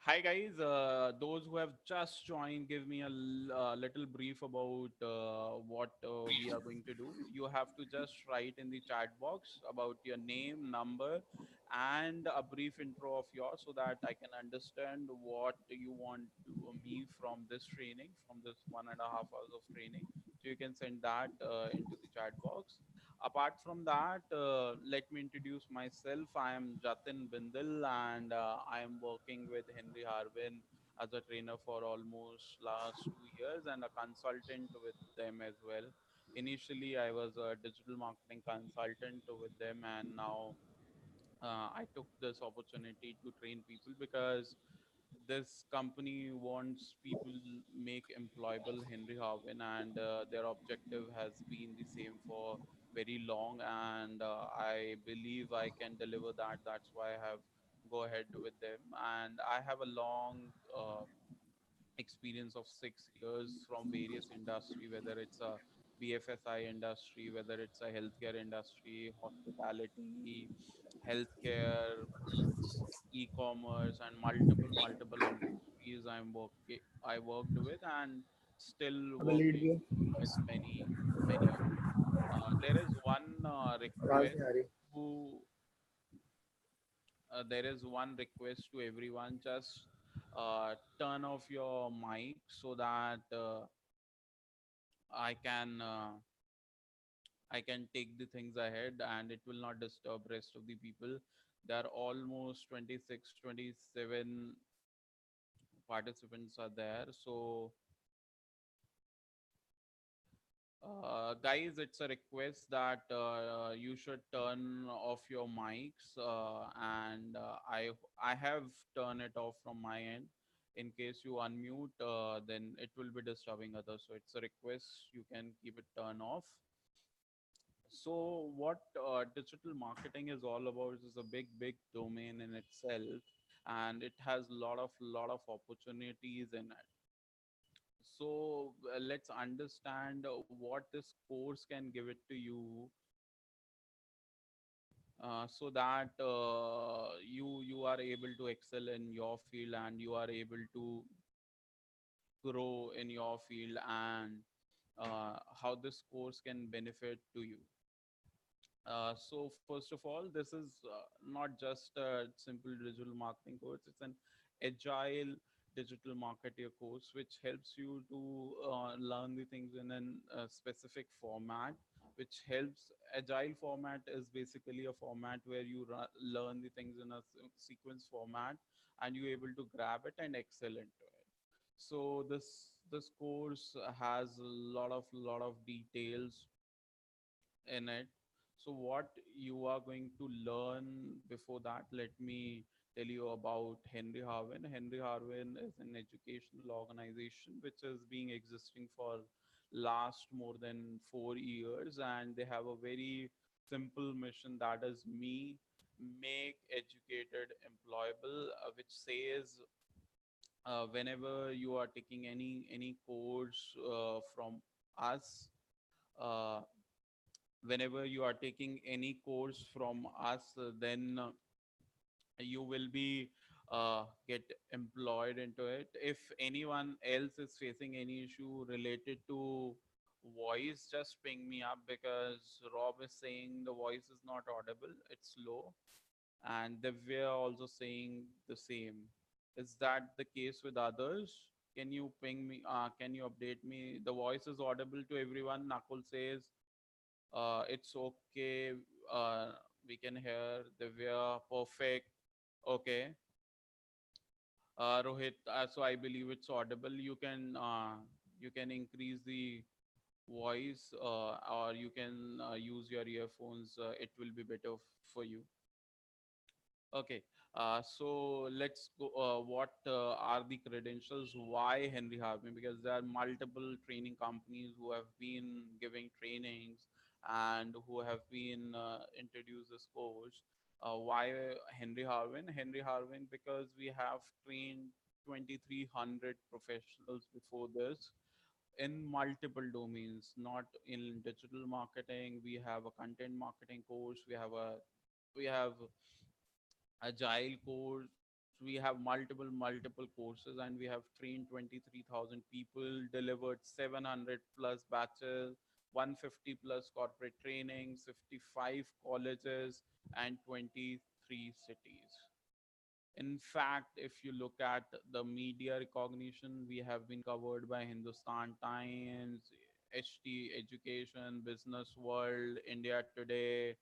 Hi guys, those who have just joined, give me a little brief about what we are going to do. You have to just write in the chat box about your name, number, and a brief intro of yours so that I can understand what you want me from this training, from this 1.5 hours of training. So you can send that into the chat box. Apart from that, let me introduce myself. I am Jatin Bindal, and I am working with Henry Harvin as a trainer for almost last 2 years and a consultant with them as well. Initially, I was a digital marketing consultant with them, and now I took this opportunity to train people because this company wants people make employable Henry Harvin, and their objective has been the same for very long, and I believe I can deliver that. That's why I have go ahead with them, and I have a long experience of 6 years from various industry, whether it's a BFSI industry, whether it's a healthcare industry, hospitality, healthcare, e-commerce, and multiple industries I worked with and still हमें lead working दिया with many of them. There is one आवाज request नहीं आ रही. to there is one request to everyone, just turn off your mic so that I can I can take the things ahead and it will not disturb rest of the people. There are almost 26, 27 participants are there. So, guys, it's a request that you should turn off your mics, and I have turned it off from my end. In case you unmute, then it will be disturbing others. So it's a request. You can keep it turned off. So what digital marketing is all about is a big domain in itself, and it has lot of opportunities in it. So let's understand what this course can give it to you, so that you are able to excel in your field and you are able to grow in your field, and how this course can benefit to you. So first of all, this is not just a simple digital marketing course. It's an agile digital marketer course, which helps you to learn the things in a specific format, which helps. Agile format is basically a format where you learn the things in a sequence format, and you're able to grab it and excel into it. So this course has a lot of details in it. So what you are going to learn before that, let me tell you about Henry Harvin. Henry Harvin is an educational organization which is being existing for last more than 4 years, and they have a very simple mission, that is me make educated employable, which says whenever you are taking any course from us, uh, whenever you are taking any course from us, then you will be get employed into it. If anyone else is facing any issue related to voice, just ping me up, because Rob is saying the voice is not audible, it's low, and we are also saying the same. Is that the case with others? Can you ping me, can you update me? The voice is audible to everyone. Nakul says it's okay. Uh, we can hear Divya. Perfect. Okay. Rohit. So I believe it's audible. You can increase the voice, or you can use your earphones. It will be better for you. Okay. So let's go. What are the credentials? Why Henry Harvin? Because there are multiple training companies who have been giving trainings and who have been introduced this course. Why Henry Harvin? Henry Harvin because we have trained 2,300 professionals before this in multiple domains, not in digital marketing. We have a content marketing course. We have agile course, So we have multiple courses, and we have trained 23,000 people, delivered 700 plus batches, 150 plus corporate trainings, 55 colleges, and 23 cities. In fact, if you look at the media recognition, we have been covered by Hindustan Times, HT Education, Business World, India Today,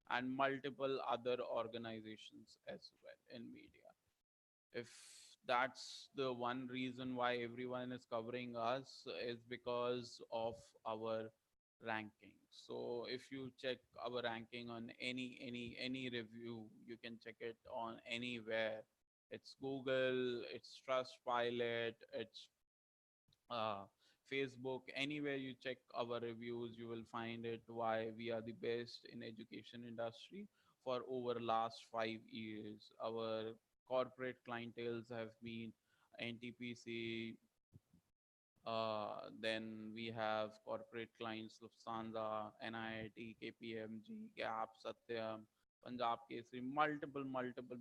and multiple other organizations as well in media. If that's the one reason why everyone is covering us, is because of our ranking. So if you check our ranking on any review, you can check it on anywhere. It's Google, it's Trustpilot, it's uh, Facebook, anywhere you check our reviews, you will find it why we are the best in education industry for over last 5 years. Our corporate clientels have been NTPC, then we have corporate clients Lufthansa, NIIT, KPMG, Gap, Satyam, Punjab Kesari, multiple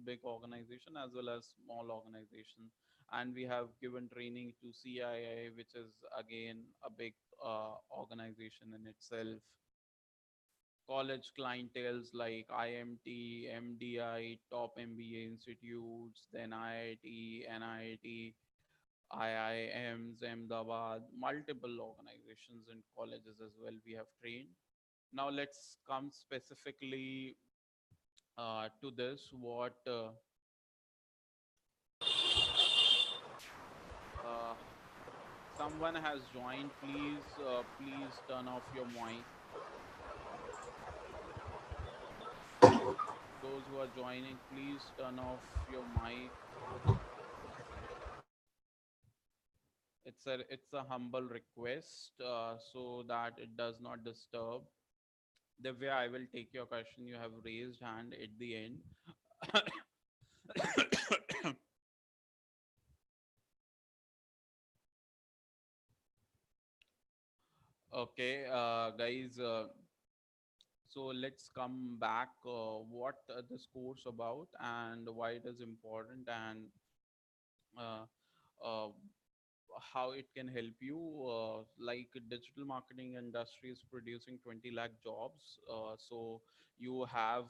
big organization as well as small organization. And we have given training to CII, which is again a big organization in itself. College clientels like IMT, MDI, top MBA institutes, then IIT, NIIT, IIMs, Ahmedabad, multiple organizations and colleges as well we have trained. Now let's come specifically to this. What uh, someone has joined, please turn off your mic. Those who are joining, please turn off your mic. It's a humble request, so that it does not disturb. The way I will take your question, you have raised hand at the end. Okay, guys. So let's come back. What this course about and why it is important, and uh, uh, how it can help you. Like digital marketing industry is producing 20 lakh jobs. So you have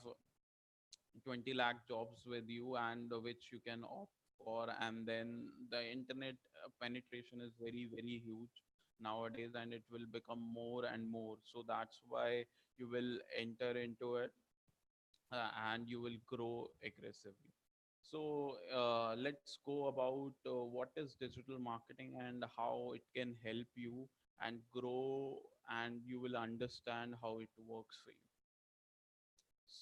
20 lakh jobs with you, and which you can opt for. And then the internet penetration is very huge nowadays, and it will become more and more. So that's why you will enter into it, and you will grow aggressively. So let's go about what is digital marketing and how it can help you and grow, and you will understand how it works for you.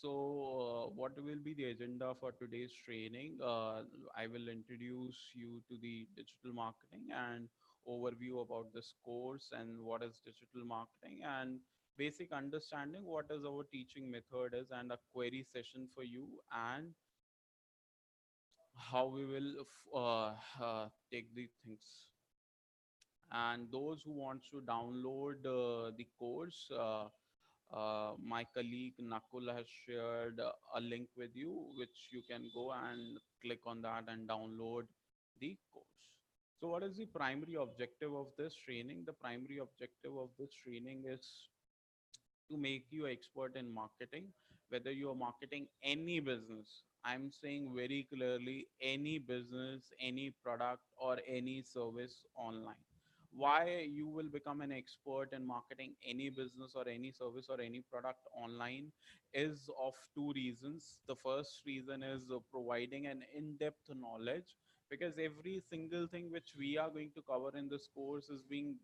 So, what will be the agenda for today's training? I will introduce you to the digital marketing and overview about this course and what is digital marketing, and basic understanding what is our teaching method is, and a query session for you, and how we will take the things. And those who wants to download the course, my colleague Nakul has shared a link with you, which you can go and click on that and download the course. So what is the primary objective of this training? The primary objective of this training is to make you expert in marketing, whether you are marketing any business. I'm saying very clearly, any business, any product, or any service online. Why you will become an expert in marketing any business or any service or any product online is of two reasons. The first reason is providing an in-depth knowledge, because every single thing which we are going to cover in this course is being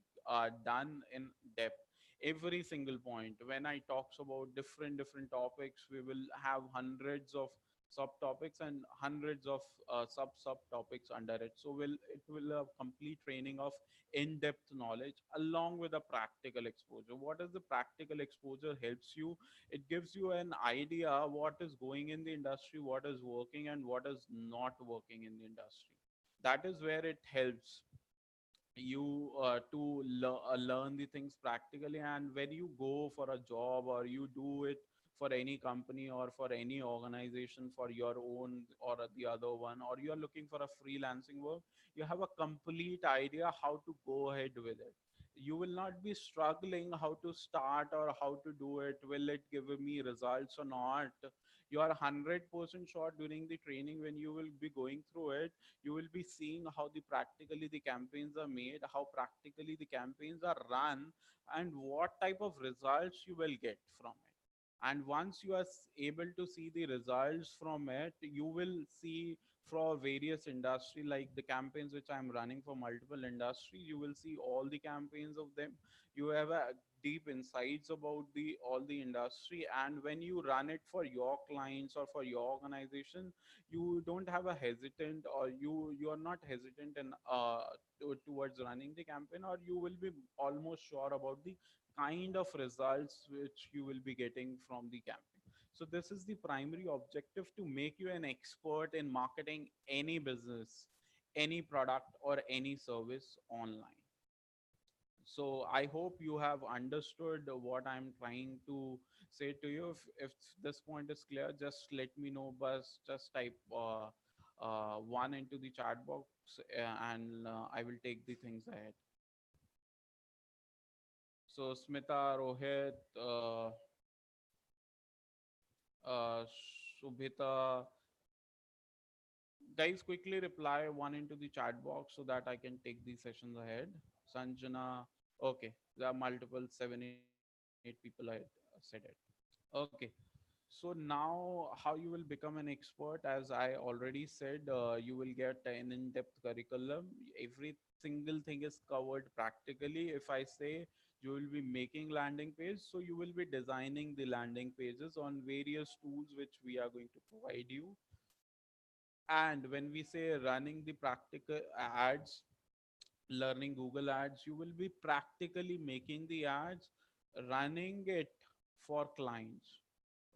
done in depth. Every single point, when I talks about different topics, we will have hundreds of subtopics and hundreds of subtopics under it. So it will a complete training of in-depth knowledge along with a practical exposure. What is the practical exposure helps you? It gives you an idea what is going in the industry, what is working and what is not working in the industry. That is where it helps you to learn the things practically. And when you go for a job or you do it for any company or for any organization for your own or the other one, or you're looking for a freelancing work, you have a complete idea how to go ahead with it. You will not be struggling how to start or how to do it. Will it give me results or not? You are 100% sure during the training when you will be going through it, you will be seeing how the practically the campaigns are made, how practically the campaigns are run, and what type of results you will get from it. And once you are able to see the results from it, you will see for various industry, like the campaigns which I'm running for multiple industry, you will see all the campaigns of them. You have a deep insights about the all the industry, and when you run it for your clients or for your organization, you don't have a hesitant, or you are not hesitant in towards running the campaign, or you will be almost sure about the kind of results which you will be getting from the campaign. So this is the primary objective, to make you an expert in marketing any business, any product, or any service online. So I hope you have understood what I'm trying to say to you. If this point is clear, just let me know, but just type one into the chat box, and I will take the things ahead. So Smita, Rohit, uh, Shubhita, guys, quickly reply one into the chat box so that I can take these sessions ahead. Sanjana, okay, there are multiple 7, 8 people I said it. Okay, so now how you will become an expert, as I already said, you will get an in-depth curriculum. Every single thing is covered practically. If I say you will be making landing page, so you will be designing the landing pages on various tools which we are going to provide you. And when we say running the practical ads, learning Google Ads, you will be practically making the ads, running it for clients,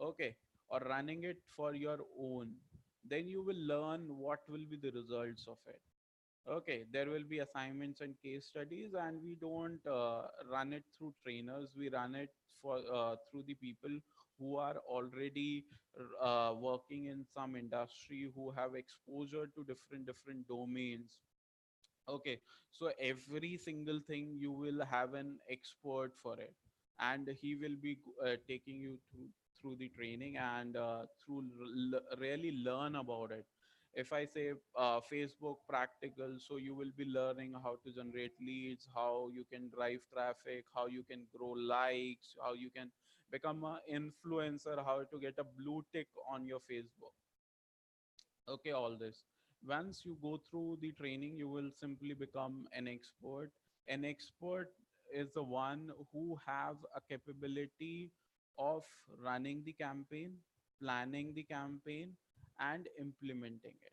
okay, or running it for your own. Then you will learn what will be the results of it. Okay, there will be assignments and case studies, and we don't run it through trainers. We run it for through the people who are already working in some industry, who have exposure to different domains. Okay, so every single thing you will have an expert for it, and he will be taking you through the training, and through really learn about it. If I say Facebook practical, so you will be learning how to generate leads, how you can drive traffic, how you can grow likes, how you can become an influencer, how to get a blue tick on your Facebook. Okay, all this, once you go through the training, you will simply become an expert. An expert is the one who have a capability of running the campaign, planning the campaign, and implementing it.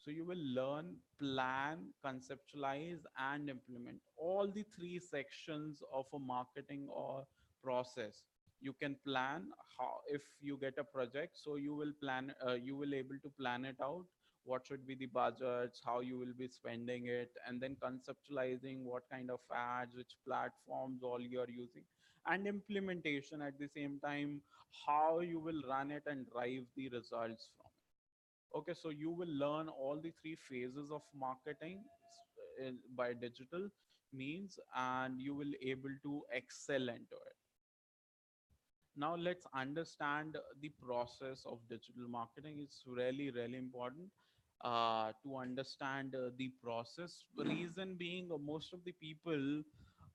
So you will learn, plan, conceptualize, and implement all the three sections of a marketing or process. You can plan how, if you get a project, so you will plan, you will able to plan it out, what should be the budgets, how you will be spending it, and then conceptualizing what kind of ads, which platforms all you are using, and implementation at the same time, how you will run it and drive the results from it. Okay, so you will learn all the three phases of marketing by digital means, and you will able to excel into it. Now let's understand the process of digital marketing. It's really important to understand the process. Reason being, most of the people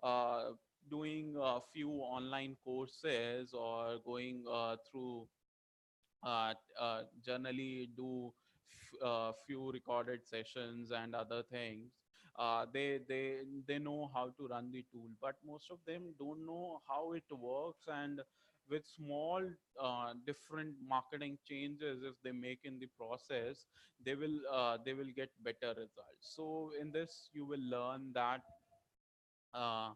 uh, doing a few online courses or going through generally do few recorded sessions and other things. They know how to run the tool, but most of them don't know how it works, and with small different marketing changes if they make in the process, they will get better results. So in this you will learn that uh,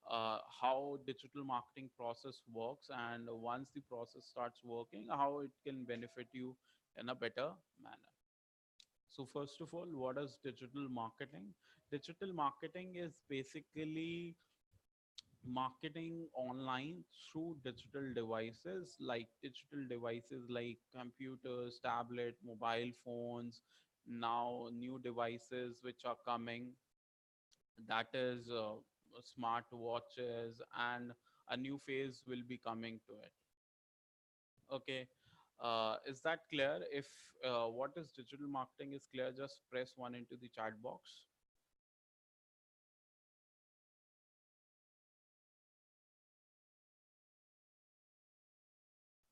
how digital marketing process works, and once the process starts working, how it can benefit you in a better manner. So first of all, what is digital marketing? Digital marketing is basically marketing online through digital devices like computers, tablet, mobile phones, now new devices which are coming, that is smart watches, and a new phase will be coming to it. Okay. Is that clear? If what is digital marketing is clear, just press one into the chat box.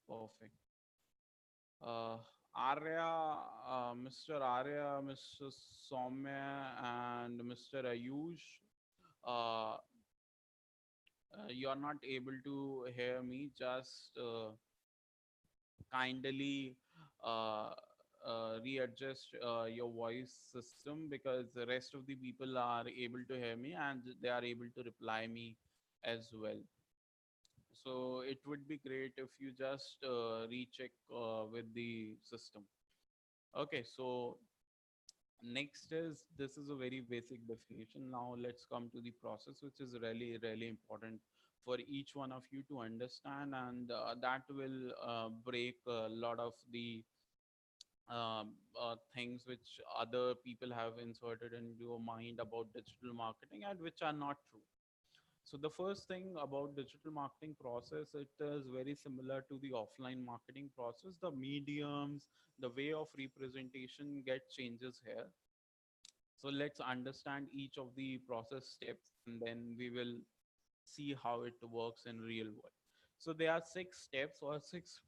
Perfect. Arya, Mr. Arya, Mr. Soumya, and Mr. Ayush, uh, you are not able to hear me. Just kindly uh, readjust your voice system, because the rest of the people are able to hear me and they are able to reply me as well. So it would be great if you just recheck with the system. Okay, so next is, this is a very basic definition. Now let's come to the process, which is really, really important for each one of you to understand, and that will break a lot of the things which other people have inserted into your mind about digital marketing and which are not true. So the first thing about digital marketing process, it is very similar to the offline marketing process. The mediums, the way of representation get changes here. So let's understand each of the process steps, and then we will see how it works in real world. So there are six steps or six,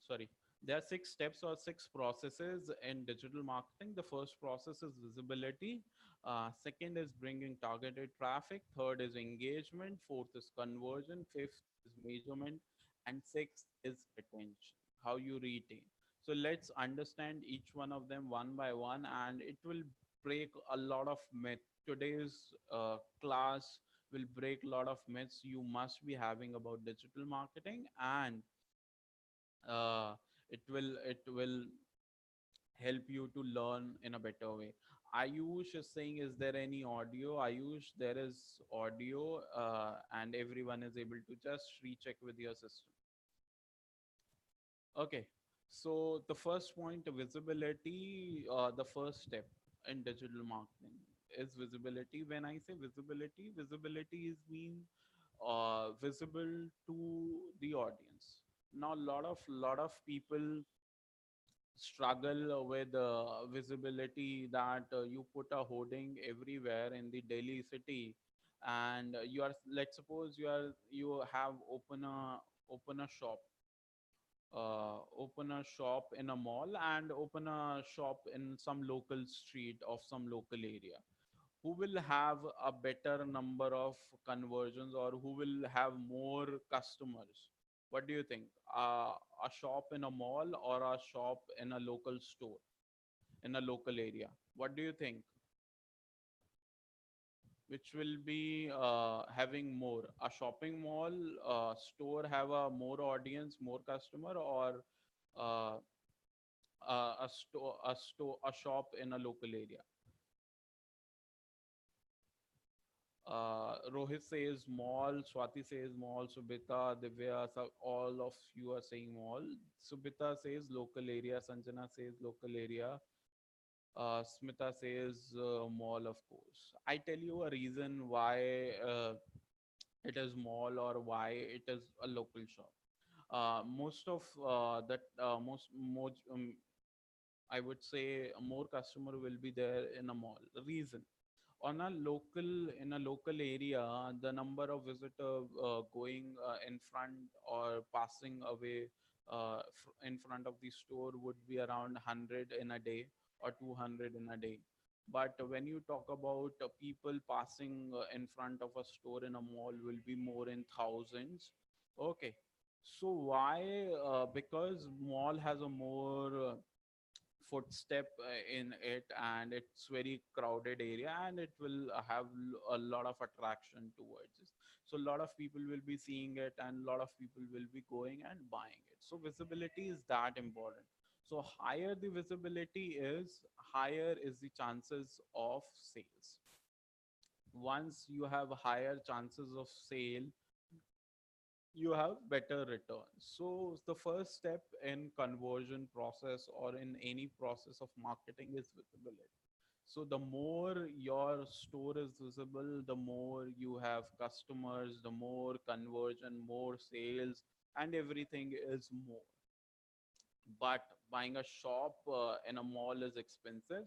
sorry, there are six steps or six processes in digital marketing. The first process is visibility. Second is bringing targeted traffic. Third is engagement. Fourth is conversion. Fifth is measurement. And sixth is retention, how you retain. So let's understand each one of them one by one, and it will break a lot of myth. Today's class will break a lot of myths you must be having about digital marketing, and uh, it will help you to learn in a better way. Ayush is saying, is there any audio? Ayush, there is audio, and everyone is able to just recheck with your system. Okay, so the first point, visibility, the first step in digital marketing is visibility. When I say visibility, visibility is mean visible to the audience. Now, lot of people struggle with visibility, that you put a hoarding everywhere in the Delhi city, and you are, let's suppose you have open a shop in a mall and open a shop in some local street of some local area. Who will have a better number of conversions, or who will have more customers? What do you think? A shop in a mall or a shop in a local store in a local area? What do you think? Which will be having more? A shopping mall store have a more audience, more customer, or uh, a shop in a local area? Rohit says mall, Swati says mall, Subita, Divya, all of you are saying mall. Subita says local area, Sanjana says local area, Smita says mall, of course. I tell you a reason why it is mall or why it is a local shop. Most of that, most, I would say more customer will be there in a mall. The reason, on a local in a local area, the number of visitor going in front or passing away in front of the store would be around 100 in a day or 200 in a day. But when you talk about people passing in front of a store in a mall, will be more in thousands. Okay, so why? Because mall has a more footstep in it, and it's very crowded area, and it will have a lot of attraction towards it. So a lot of people will be seeing it, and a lot of people will be going and buying it. So visibility is that important. So higher the visibility is, higher is the chances of sales. Once you have higher chances of sale, you have better returns. So the first step in conversion process or in any process of marketing is visibility. So the more your store is visible, the more you have customers, the more conversion, more sales, and everything is more. But buying a shop in a mall is expensive.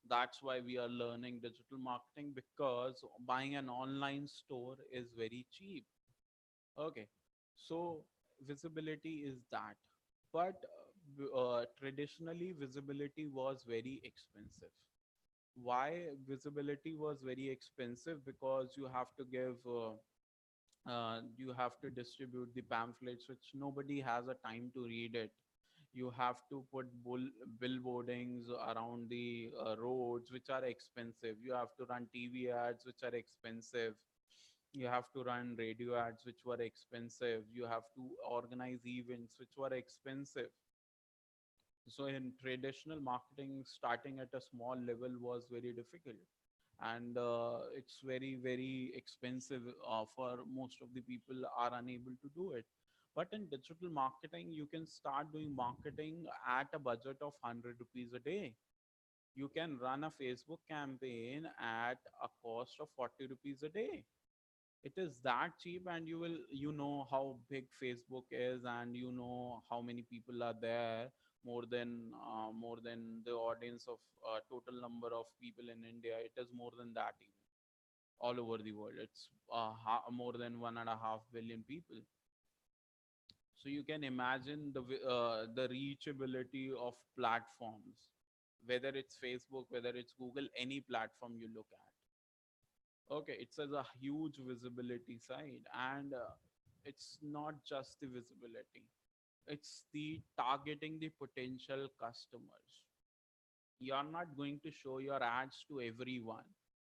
That's why we are learning digital marketing, because buying an online store is very cheap. Okay, so visibility is that. But traditionally, visibility was very expensive. Why visibility was very expensive? Because you have to distribute the pamphlets, which nobody has a time to read it. You have to put billboardings around the roads, which are expensive. You have to run TV ads, which are expensive. You have to run radio ads, which were expensive. You have to organize events, which were expensive. So in traditional marketing, starting at a small level was very difficult, and it's very expensive for most of the people are unable to do it. But in digital marketing, you can start doing marketing at a budget of 100 rupees a day. You can run a Facebook campaign at a cost of 40 rupees a day. It is that cheap, and you know how big Facebook is, and you know how many people are there. More than the audience of total number of people in India. It is more than that, even all over the world. It's more than 1.5 billion people. So you can imagine the reachability of platforms, whether it's Facebook, whether it's Google, any platform you look at. Okay, it says a huge visibility side, and it's not just the visibility, it's the targeting the potential customers. You are not going to show your ads to everyone.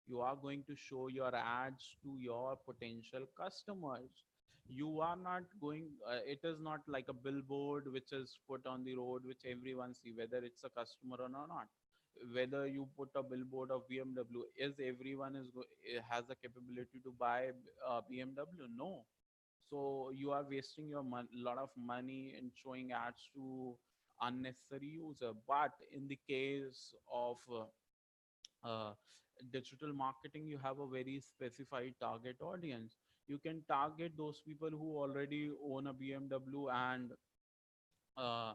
You are going to show your ads to your potential customers. You are not going It is not like a billboard which is put on the road, which everyone see, whether it's a customer or not. Whether you put a billboard of BMW, is everyone has the capability to buy BMW? No. So you are wasting your lot of money in showing ads to unnecessary user. But in the case of uh, digital marketing, you have a very specified target audience. You can target those people who already own a BMW, and uh,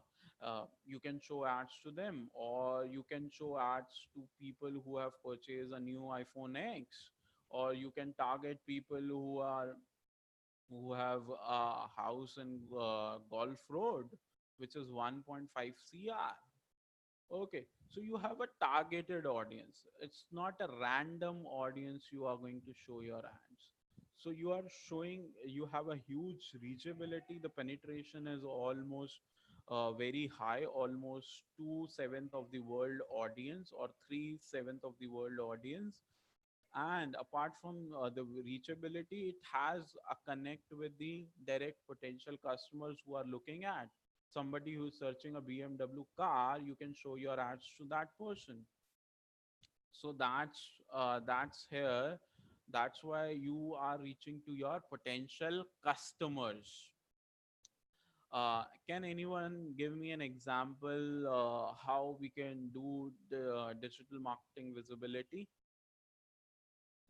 you can show ads to them, or you can show ads to people who have purchased a new iPhone X, or you can target people who have a house in Golf Road, which is 1.5 CR. Okay, so you have a targeted audience. It's not a random audience you are going to show your ads. So you have a huge reachability. The penetration is almost very high, almost 2/7 of the world audience, or 3/7 of the world audience. And apart from the reachability, it has a connect with the direct potential customers who are looking at. Somebody who's searching a BMW car, you can show your ads to that person. So that's here. That's why you are reaching to your potential customers. Can anyone give me an example how we can do the digital marketing visibility?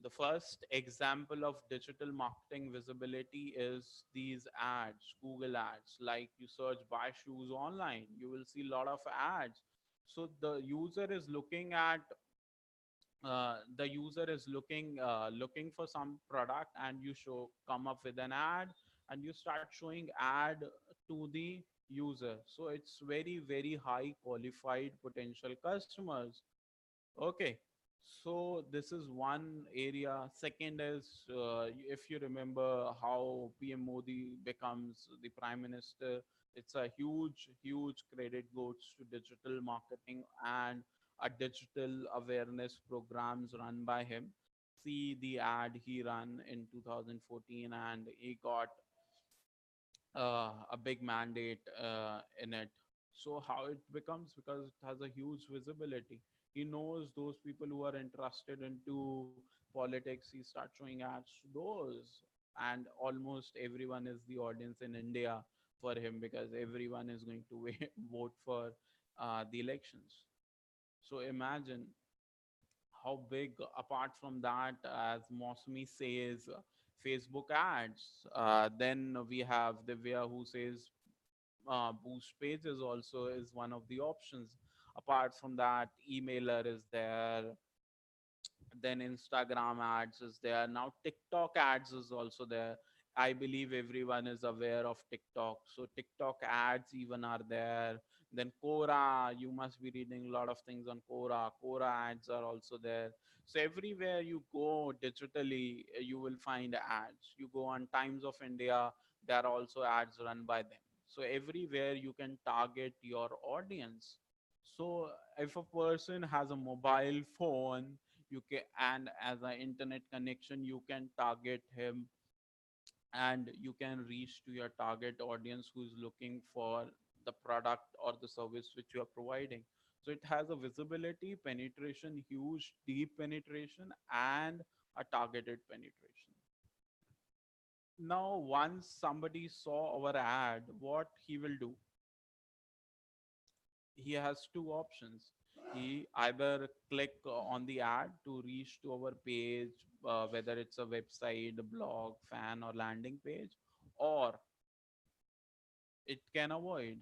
The first example of digital marketing visibility is these ads, Google ads. Like, you search buy shoes online, you will see a lot of ads. So the user is looking for some product, and you come up with an ad, and you start showing ad to the user. So it's very high qualified potential customers. Okay, so this is one area. Second is, if you remember how PM Modi becomes the prime minister, it's a huge credit goes to digital marketing and a digital awareness programs run by him. See the ad he ran in 2014, and he got a big mandate in it. So how it becomes? Because it has a huge visibility. He knows those people who are interested into politics, he starts showing ads to those. And almost everyone is the audience in India for him, because everyone is going to vote for the elections. So imagine how big. Apart from that, as Mosmi says, Facebook ads. Then we have Divya, who says boost pages also is one of the options. Apart from that, emailer is there, then Instagram ads is there, now TikTok ads is also there. I believe everyone is aware of TikTok, so TikTok ads even are there. Then Quora, you must be reading a lot of things on Quora ads are also there. So everywhere you go digitally, you will find ads. You go on Times of India, there are also ads run by them. So everywhere you can target your audience. So if a person has a mobile phone, you can, and as an internet connection, you can target him, and you can reach to your target audience who's looking for the product or the service which you are providing. So it has a visibility, penetration, huge deep penetration, and a targeted penetration. Now once somebody saw our ad, what he will do, he has two options. He either click on the ad to reach to our page, whether it's a website, a blog, fan, or landing page, or it can avoid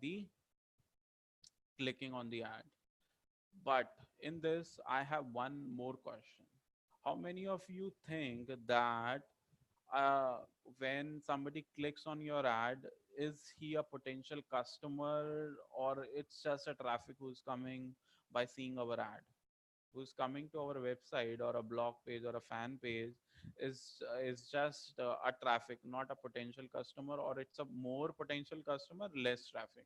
the clicking on the ad. But in this, I have one more question. How many of you think that uh, when somebody clicks on your ad, is he a potential customer, or it's just a traffic who's coming by seeing our ad? Who's coming to our website or a blog page or a fan page is just a traffic, not a potential customer, or it's a more potential customer, less traffic.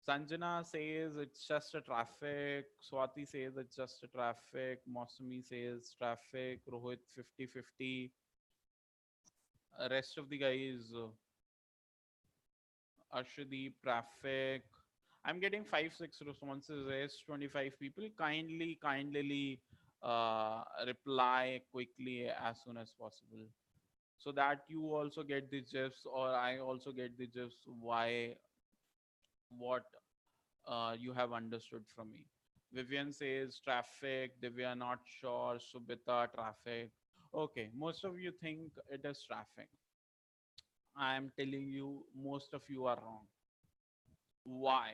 Sanjana says it's just a traffic. Swati says it's just a traffic. Mosumi says traffic. Rohit 50-50. Rest of the guys, Arshdeep, traffic. I'm getting 5-6 responses. Rest 25 people. Kindly reply quickly as soon as possible, so that you also get the gifs, or I also get the gifs. Why, what you have understood from me. Vivian says traffic. Divya not sure. Subita traffic. Okay, most of you think it is traffic. I am telling you, most of you are wrong. Why?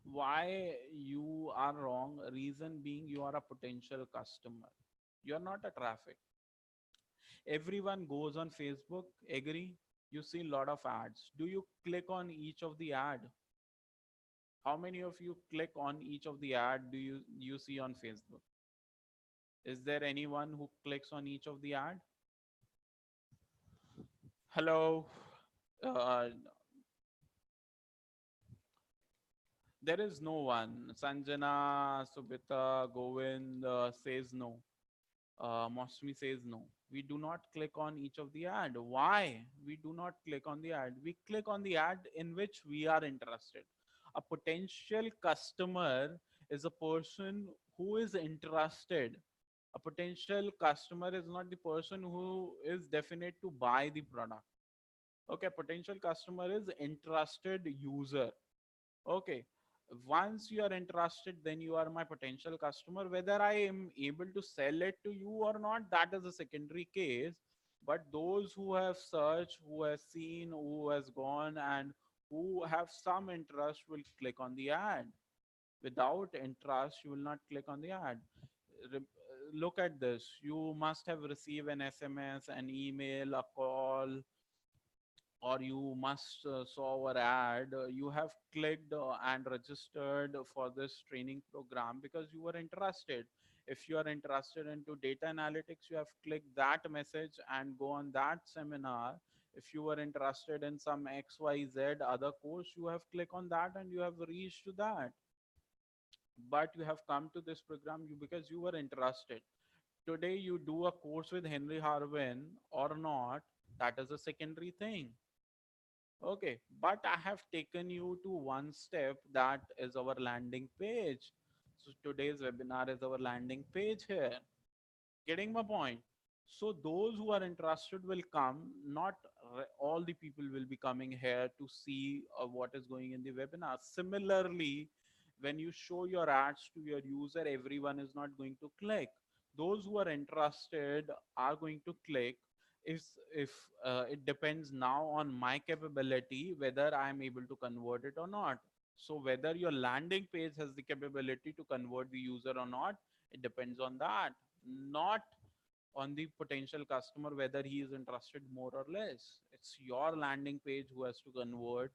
Why you are wrong? Reason being, you are a potential customer. You are not a traffic. Everyone goes on Facebook. Agree? You see a lot of ads. Do you click on each of the ad? How many of you click on each of the ad do you see on Facebook? Is there anyone who clicks on each of the ad? Hello. Uh, there is no one. Sanjana, Subita, Govind says no. Mosmi says no. We do not click on each of the ad. Why? We do not click on the ad. We click on the ad in which we are interested. A potential customer is a person who is interested. A potential customer is not the person who is definite to buy the product. Okay, potential customer is interested user. Okay. Once you are interested, then you are my potential customer. Whether I am able to sell it to you or not, that is a secondary case. But those who have searched, who have seen, who has gone, and who have some interest will click on the ad. Without interest, you will not click on the ad. Look at this. You must have received an SMS, an email, a call, or you must saw our ad. You have clicked and registered for this training program because you were interested. If you are interested into data analytics, you have clicked that message and go on that seminar. If you were interested in some XYZ other course, you have clicked on that and you have reached to that. But you have come to this program because you were interested. Today you do a course with Henry Harvin or not, that is a secondary thing. Okay, but I have taken you to one step, that is our landing page. So today's webinar is our landing page here. Getting my point? So those who are interested will come. Not all the people will be coming here to see what is going in the webinar. Similarly, when you show your ads to your user, everyone is not going to click. Those who are interested are going to click. If it depends now on my capability whether I am able to convert it or not. So whether your landing page has the capability to convert the user or not, it depends on that, not on the potential customer whether he is interested more or less. It's your landing page who has to convert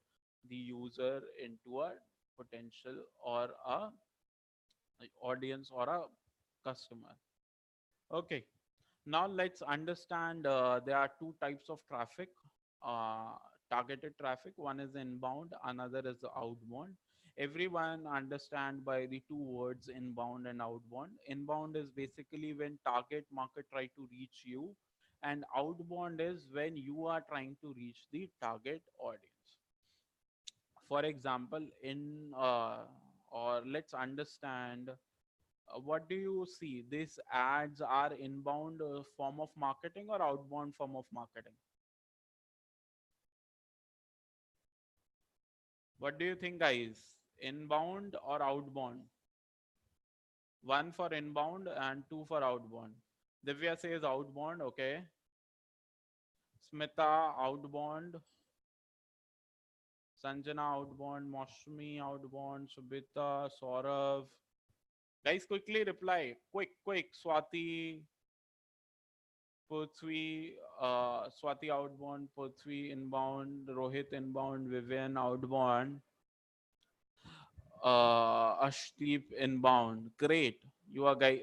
the user into a potential or a audience or a customer. Okay, now let's understand there are two types of traffic. uh, Targeted traffic, one is inbound, another is outbound. Everyone understand by the two words inbound and outbound. Inbound is basically when target market try to reach you, and outbound is when you are trying to reach the target audience. For example, in or let's understand, what do you see, these ads are inbound form of marketing or outbound form of marketing? What do you think, guys? Inbound or outbound? One for inbound and two for outbound. Divya says outbound. Okay. Smita outbound. Sanjana outbound. Moshmi outbound. Subita, Saurav. Guys, quickly reply. Quick. Swati, Prithvi, Swati outbound. Prithvi inbound. Rohit inbound. Vivian outbound. Ashdeep inbound. Great. You are guy.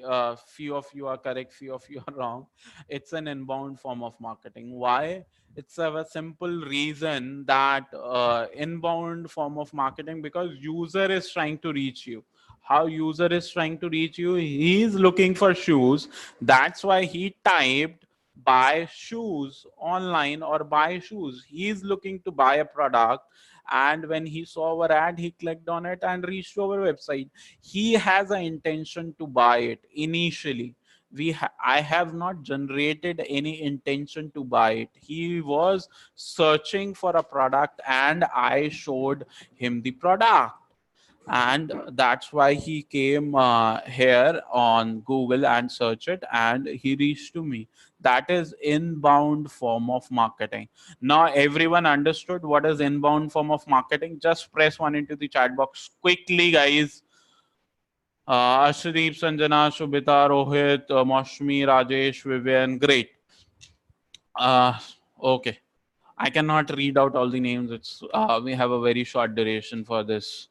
Few of you are correct. Few of you are wrong. It's an inbound form of marketing. Why? It's a simple reason that inbound form of marketing, because user is trying to reach you. How user is trying to reach you? He is looking for shoes. That's why he typed buy shoes online or buy shoes. He is looking to buy a product, and when he saw our ad he clicked on it and reached to our website. He has an intention to buy it initially. I have not generated any intention to buy it. He was searching for a product and I showed him the product, and that's why he came here on Google and search it and he reached to me. That is inbound form of marketing. Now everyone understood what is inbound form of marketing? Just press one into the chat box quickly, guys. Ashdeep, Sanjana, Shubhita, Rohit, Moshmi, Rajesh, Vivian. Great. uh, okay, I cannot read out all the names. It's we have a very short duration for this.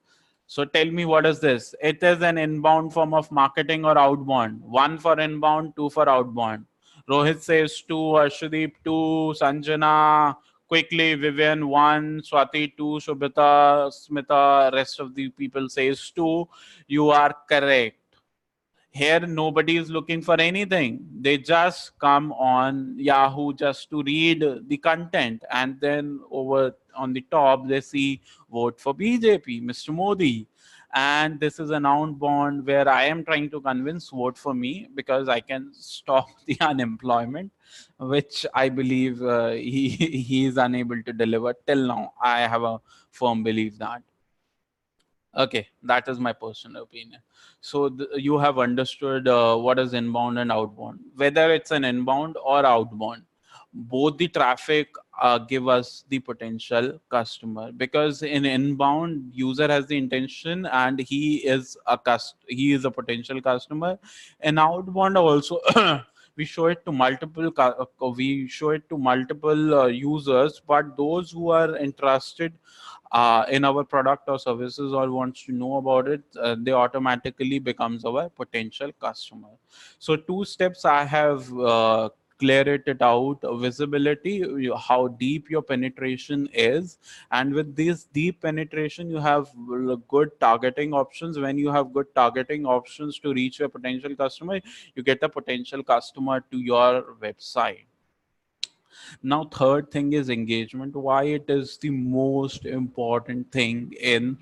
So tell me, what is this? It is an inbound form of marketing or outbound? One for inbound, two for outbound. Rohit says two, Ashdeep two, Sanjana quickly, Vivian one, Swati two, Shobita, Smita, rest of the people says two. You are correct. Here nobody is looking for anything. They just come on Yahoo just to read the content, and then over on the top they see vote for BJP, Mr. Modi. And this is an outbound where I am trying to convince vote for me because I can stop the unemployment, which I believe he is unable to deliver till now. I have a firm belief that. Okay, that is my personal opinion. So you have understood what is inbound and outbound. Whether it's an inbound or outbound, both the traffic give us the potential customer, because in inbound user has the intention and he is a potential customer. In outbound also we show it to multiple users, but those who are interested in our product or services or wants to know about it, they automatically becomes our potential customer. So two steps I have cleared it out: visibility, how deep your penetration is, and with this deep penetration you have good targeting options. When you have good targeting options to reach your potential customer, you get a potential customer to your website. Now, third thing is engagement. Why it is the most important thing in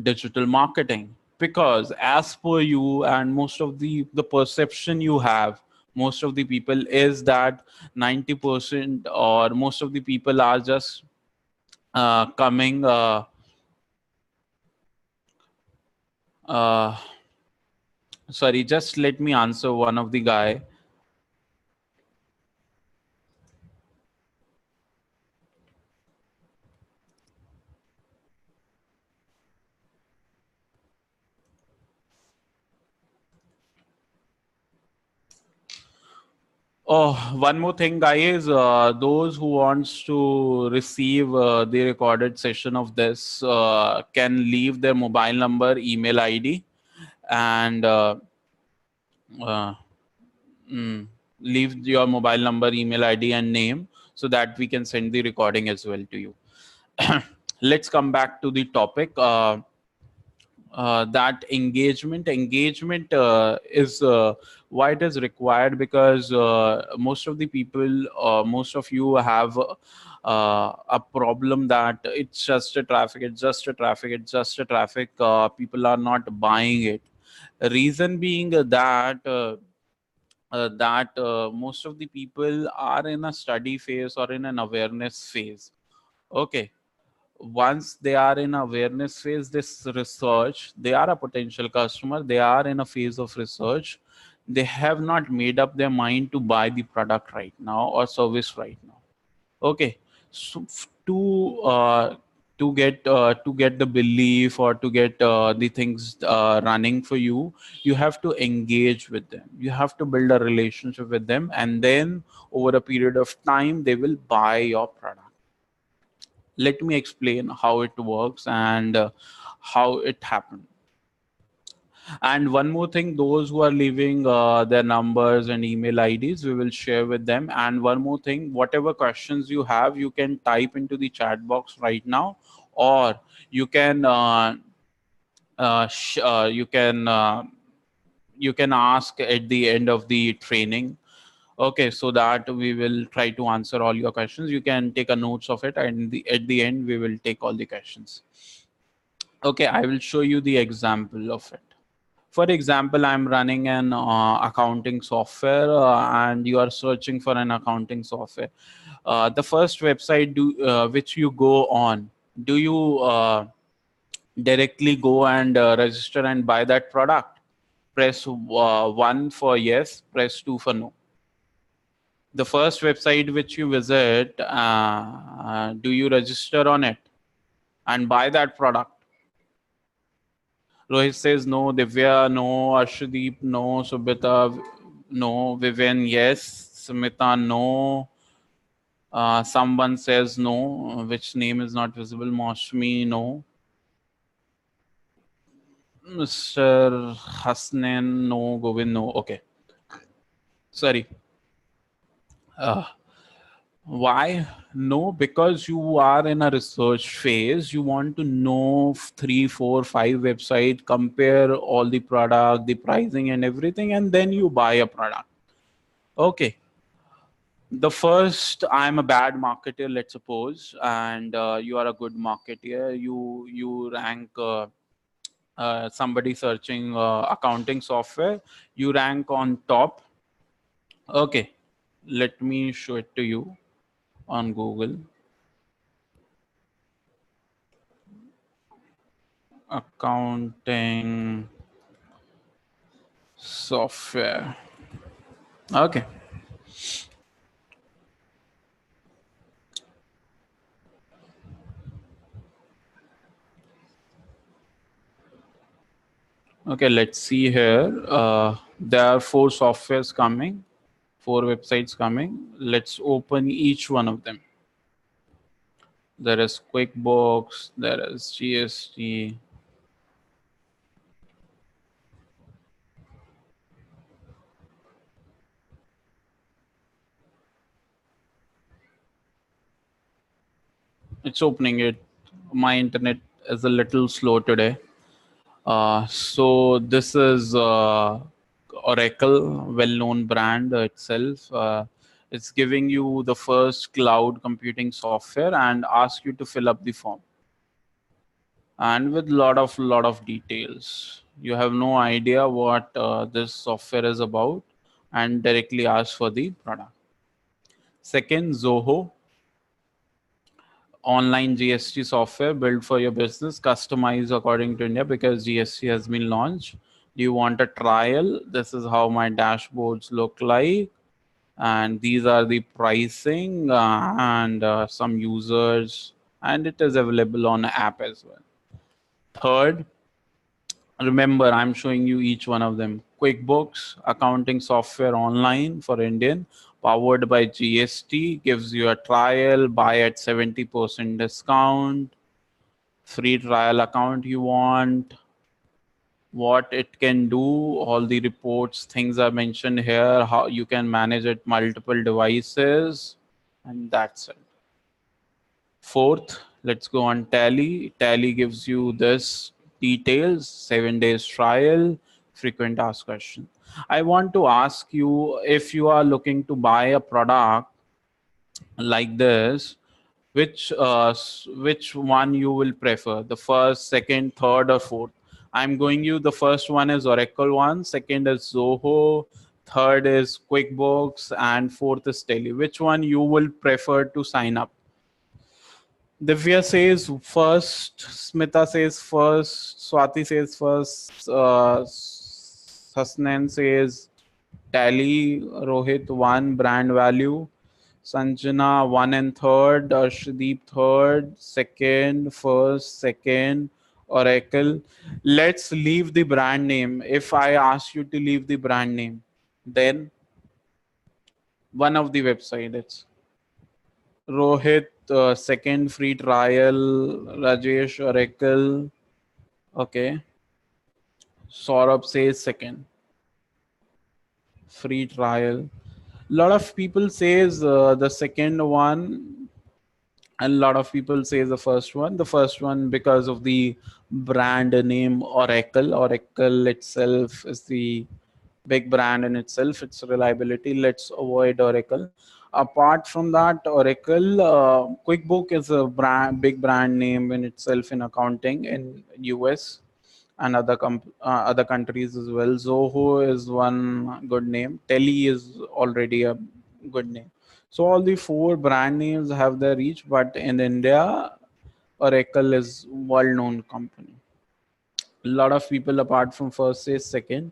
digital marketing? because as per you and most of the perception you have, most of the people is that 90% or most of the people are just coming uh, sorry, just let me answer one of the guy. Oh, one more thing, guys. Those who wants to receive the recorded session of this can leave their mobile number, email ID, and uh, mm, leave your mobile number, email ID, and name so that we can send the recording as well to you. Let's come back to the topic. That engagement is why it is required, because most of the people, most of you have a problem that it's just a traffic, it's just a traffic, it's just a traffic. People are not buying it. Reason being that most of the people are in a study phase or in an awareness phase. Okay, once they are in awareness phase, this research, they are a potential customer, they are in a phase of research, they have not made up their mind to buy the product right now or service right now. Okay, so to get the belief or to get the things running for you, you have to engage with them, you have to build a relationship with them, and then over a period of time they will buy your product. Let me explain how it works and how it happened. And one more thing, those who are leaving their numbers and email IDs, we will share with them. And one more thing, whatever questions you have, you can type into the chat box right now, or you can uh, sh- uh, you can uh, you can ask at the end of the training. Okay, so that we will try to answer all your questions. You can take a notes of it, and at the end we will take all the questions. Okay, I will show you the example of it. For example, I'm running an accounting software, and you are searching for an accounting software. The first website which you go on, do you directly go and register and buy that product? Press 1 for yes, press 2 for no. The first website which you visit, do you register on it and buy that product? Rohit says no, Divya no, Arshdeep no, Subhita no, Vivian yes, Smita no. Someone says no, which name is not visible. Moshmi no. Mr. Hasnan no, Govind no. Okay, sorry. Uh, Why? No, because you are in a research phase. You want to know three, four, five website, compare all the product, the pricing and everything, and then you buy a product. Okay. The first, I'm a bad marketer, let's suppose, and you are a good marketer. You rank somebody searching accounting software. You rank on top. Okay. Let me show it to you on Google. Accounting software. Okay. Okay, let's see here. There are four softwares coming, four websites coming. Let's open each one of them. There is QuickBooks, there is GST. It's opening it. My internet is a little slow today. So this is Oracle, well-known brand itself. It's giving you the first cloud computing software and ask you to fill up the form, and with lot of details. You have no idea what this software is about and directly ask for the product. Second, Zoho, online GST software built for your business, customized according to India because GST has been launched. Do you want a trial? This is how my dashboards look like. And these are the pricing and some users, and it is available on app as well. Third, remember, I'm showing you each one of them. QuickBooks, accounting software online for Indian, powered by GST, gives you a trial, buy at 70% discount, free trial account you want, what it can do, all the reports, things are mentioned here, how you can manage it multiple devices, and that's it. Fourth, let's go on Tally. Tally gives you this details, 7 days trial, frequent asked question. I want to ask you, if you are looking to buy a product like this, which one you will prefer, the first, second, third, or fourth? I'm going you, the first one is Oracle one, second is Zoho, third is QuickBooks, and fourth is Tally. Which one you will prefer to sign up? Divya says first, Smita says first, Swati says first, Sasnan says Tally, Rohit one, brand value, Sanjana one and third, Arshdeep third, second, first, second, Oracle. Let's leave the brand name. If I ask you to leave the brand name, then one of the website, it's Rohit, second free trial, Rajesh, Oracle. Okay. Saurabh says second free trial. Lot of people says the second one, and a lot of people say the first one. The first one because of the brand name Oracle. Oracle itself is the big brand in itself. Its reliability. Let's avoid Oracle. Apart from that, Oracle, QuickBook is a big brand name in itself in accounting in US and other countries as well. Zoho is one good name. Tele is already a good name. So all the four brand names have their reach, but in India, Oracle is well-known company. A lot of people apart from first say second,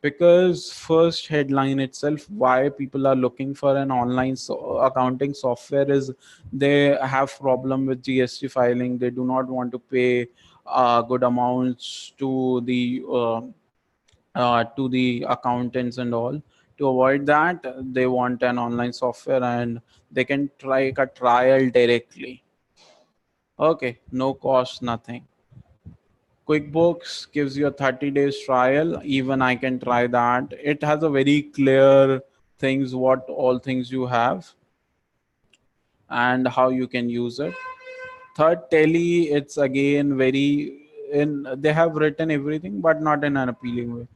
because first headline itself, why people are looking for an online accounting software is they have problem with GST filing. They do not want to pay good amounts to the accountants and all. To avoid that, they want an online software and they can try a trial directly. Okay, no cost, nothing. QuickBooks gives you a 30 days trial. Even I can try that. It has a very clear things, what all things you have and how you can use it. Third, Tele, it's again very in, they have written everything but not in an appealing way.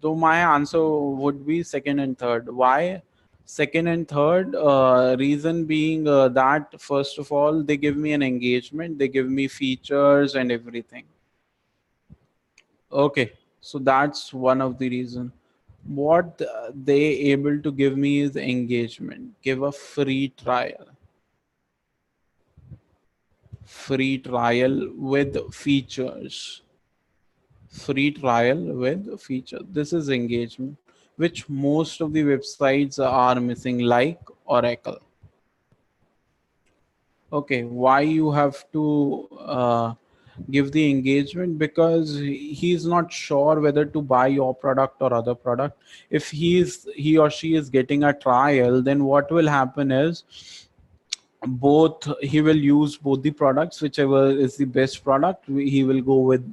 So my answer would be second and third. Why second and third? Reason being that first of all, they give me an engagement, they give me features and everything. Okay, so that's one of the reason. What they able to give me is engagement. Give a free trial with features. Free trial with feature. This is engagement, which most of the websites are missing, like Oracle. Okay, why you have to give the engagement? Because he's not sure whether to buy your product or other product. If he or she is getting a trial, then what will happen is both, he will use both the products, whichever is the best product he will go with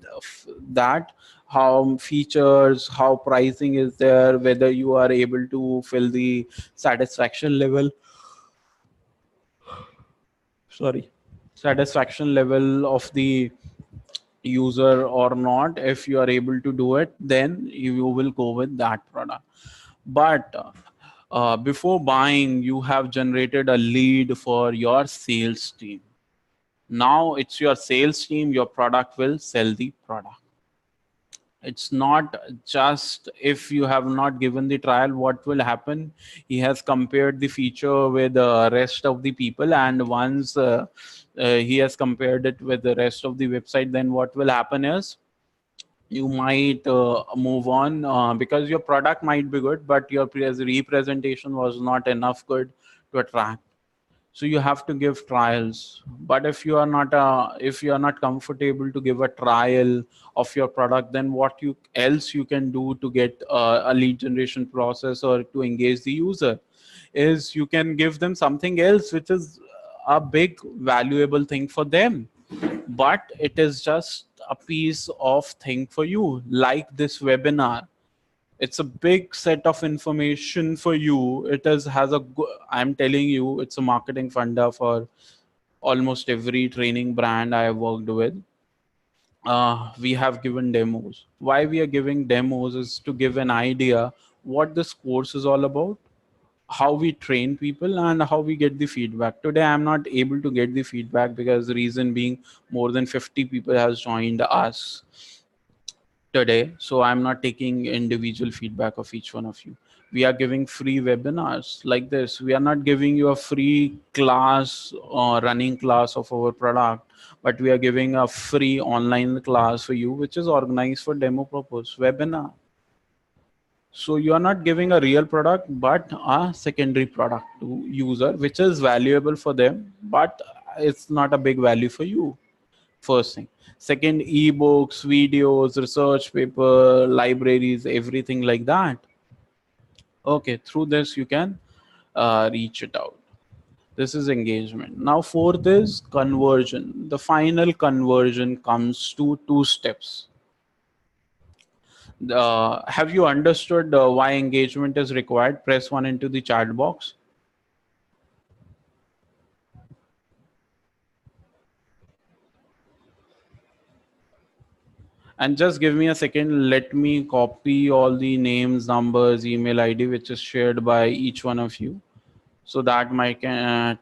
that. How features, how pricing is there, whether you are able to fill the satisfaction level, sorry, satisfaction level of the user or not. If you are able to do it, then you will go with that product. But before buying, you have generated a lead for your sales team. Now it's your sales team, your product will sell the product. It's not just if you have not given the trial, what will happen? He has compared the feature with the rest of the people, and once he has compared it with the rest of the website, then what will happen is you might move on because your product might be good, but your representation was not enough good to attract. So you have to give trials. But if you are not comfortable to give a trial of your product, then what you else you can do to get a lead generation process or to engage the user is you can give them something else which is a big valuable thing for them, but it is just a piece of thing for you, like this webinar. It's a big set of information for you. It is has a I'm telling you, it's a marketing funda for almost every training brand I have worked with. We have given demos. Why we are giving demos is to give an idea what this course is all about, how we train people, and how we get the feedback. Today I'm not able to get the feedback because the reason being more than 50 people has joined us today, so I'm not taking individual feedback of each one of you. We are giving free webinars like this. We are not giving you a free class or running class of our product, but we are giving a free online class for you which is organized for demo purpose webinar. So you are not giving a real product but a secondary product to user which is valuable for them, but it's not a big value for you. First thing. Second, ebooks, videos, research paper, libraries, everything like that. Okay, through this you can reach it out. This is engagement. Now fourth is conversion. The final conversion comes to two steps. Have you understood why engagement is required? Press 1 into the chat box. And just give me a second. Let me copy all the names, numbers, email ID, which is shared by each one of you, so that my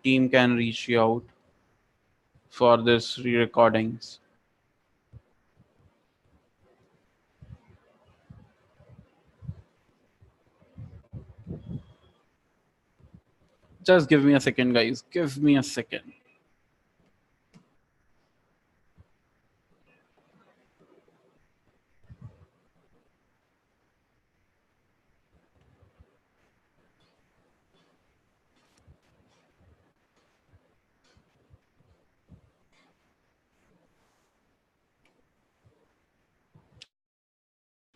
team can reach you out for this re-recordings. Just give me a second, guys. Give me a second.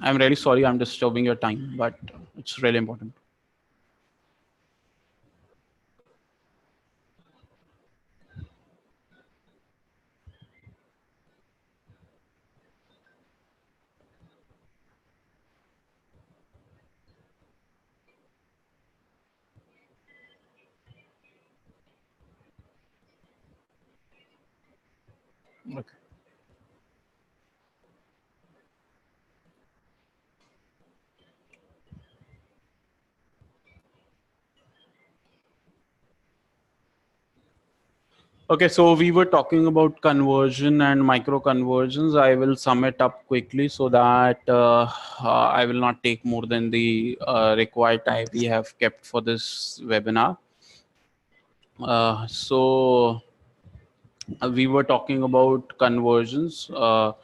I'm really sorry I'm disturbing your time, but it's really important. Okay. Okay, so we were talking about conversion and micro conversions. I will sum it up quickly so that I will not take more than the required time we have kept for this webinar. We were talking about conversions. So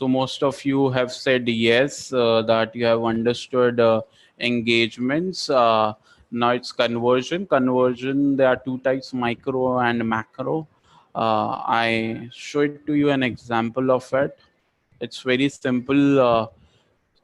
most of you have said yes, that you have understood engagements. Now it's conversion. Conversion, there are two types, micro and macro. I showed to you an example of it. It's very simple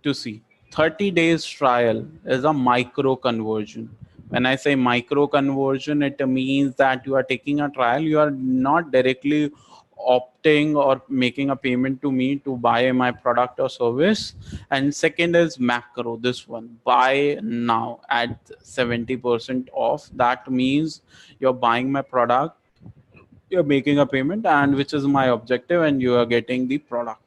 to see. 30 days trial is a micro conversion. When I say micro conversion, it means that you are taking a trial, you are not directly opting or making a payment to me to buy my product or service. And second is macro, this one, buy now at 70% off. That means you're buying my product, you're making a payment, and which is my objective, and you are getting the product.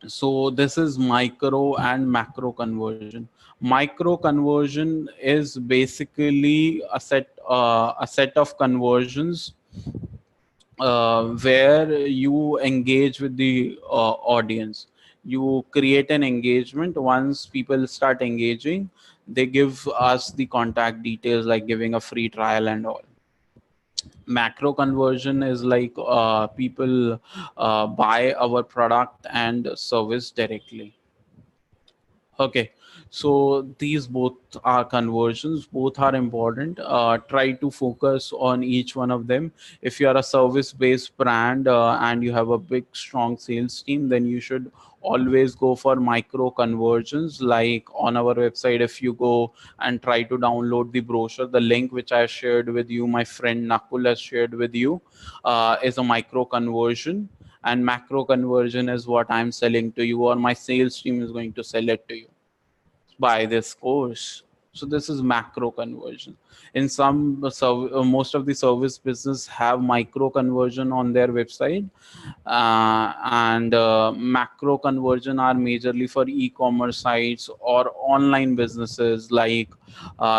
So this is micro and macro conversion. Micro conversion is basically a set of conversions where you engage with the audience. You create an engagement. Once people start engaging, they give us the contact details, like giving a free trial and all. Macro conversion is like people buy our product and service directly. Okay, so these both are conversions, both are important. Try to focus on each one of them. If you are a service-based brand and you have a big, strong sales team, then you should always go for micro conversions. Like on our website, if you go and try to download the brochure, the link which I shared with you, my friend Nakul has shared with you, is a micro conversion, and macro conversion is what I'm selling to you, or my sales team is going to sell it to you. Buy this course. So this is macro conversion. In some most of the service business have micro conversion on their website, and macro conversion are majorly for e-commerce sites or online businesses, like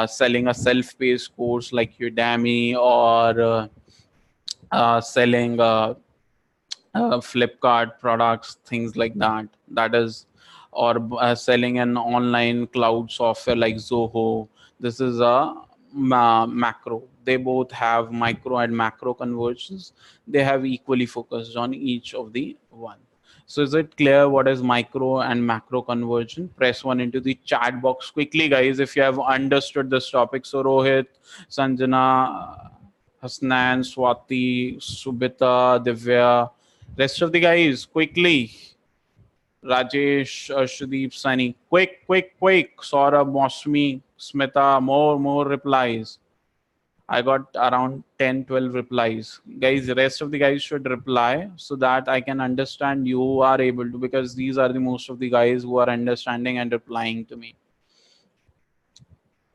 selling a self-paced course like Udemy, or selling Flipkart products, things like that. That is, or selling an online cloud software like Zoho. This is a macro. They both have micro and macro conversions. They have equally focused on each of the one. So is it clear what is micro and macro conversion? Press one into the chat box quickly, guys, if you have understood this topic. So Rohit, Sanjana, Hasnan, Swati, Subita, Divya, rest of the guys, quickly. Rajesh, Arshdeep, Sunny, quick. Saurabh, Mosmi, Smita, more replies. I got around 10, 12 replies. Guys, the rest of the guys should reply so that I can understand you are able to, because these are the most of the guys who are understanding and replying to me.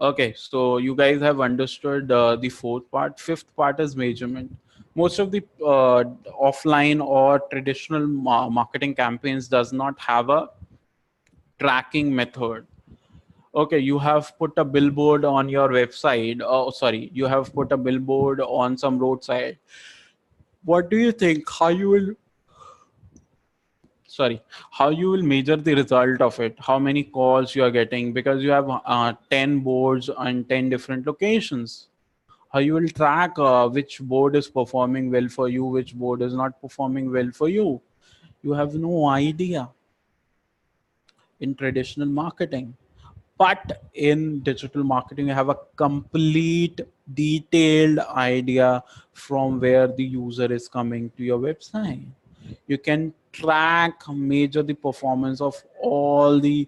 Okay, so you guys have understood the fourth part. Fifth part is measurement. Most of the offline or traditional marketing campaigns does not have a tracking method. Okay, you have put a billboard on your website. Oh, sorry, you have put a billboard on some roadside. What do you think? Sorry, how you will measure the result of it? How many calls you are getting? Because you have 10 boards on 10 different locations. How you will track which board is performing well for you, which board is not performing well for you? You have no idea in traditional marketing. But in digital marketing, you have a complete detailed idea from where the user is coming to your website. You can track, measure the performance of all the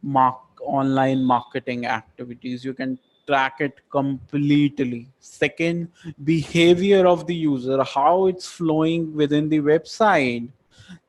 mark online marketing activities. You can track it completely. Second, behavior of the user, how it's flowing within the website.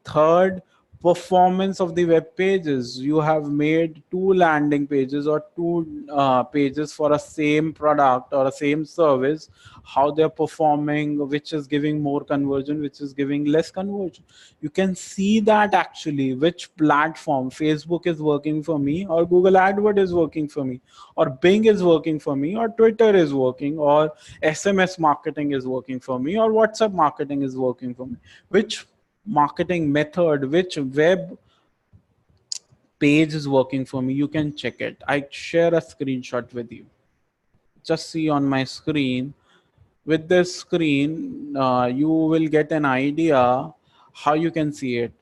Third, performance of the web pages. You have made two landing pages or two pages for a same product or a same service. How they're performing, which is giving more conversion, which is giving less conversion. You can see that actually which platform, Facebook is working for me, or Google AdWord is working for me, or Bing is working for me, or Twitter is working, or SMS marketing is working for me, or WhatsApp marketing is working for me. Which marketing method, which web page is working for me? You can check it. I share a screenshot with you. Just see on my screen. With this screen, you will get an idea how you can see it.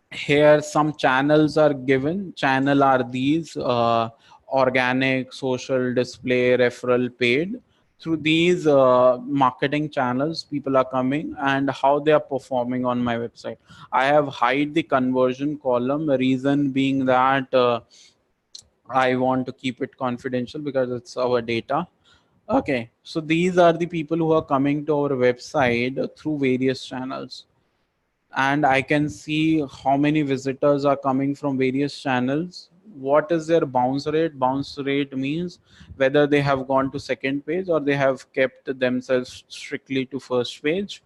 Here some channels are given. Channel are these: organic, social, display, referral, paid. Through these marketing channels, people are coming, and how they are performing on my website. I have hide the conversion column, reason being that I want to keep it confidential because it's our data. Okay, so these are the people who are coming to our website through various channels, and I can see how many visitors are coming from various channels. What is their bounce rate? Bounce rate means whether they have gone to second page or they have kept themselves strictly to first page.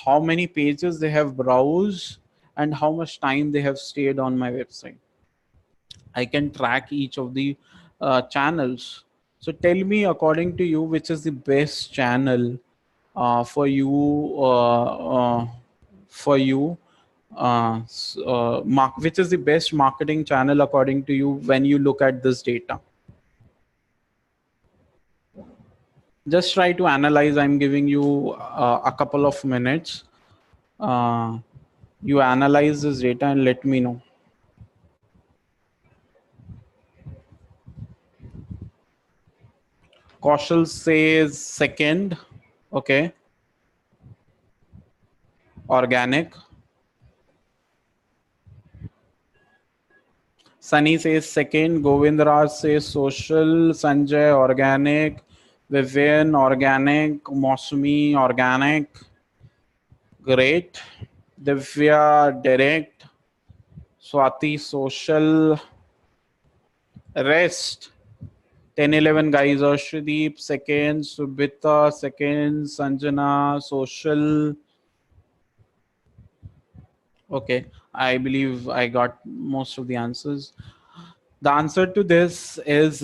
How many pages they have browsed and how much time they have stayed on my website. I can track each of the channels. So tell me, according to you, which is the best channel for you, for you which is the best marketing channel according to you when you look at this data? Just try to analyze. I'm giving you a couple of minutes. You analyze this data and let me know. Kaushal says second. Okay. Organic. Sunny says second. Govindraj says social. Sanjay organic. Vivian organic. Mosmi organic. Great. Divya direct. Swati social. Rest. 10-11 guys. Arshdeep second. Subhita second. Sanjana social. Okay, I believe I got most of the answers. The answer to this is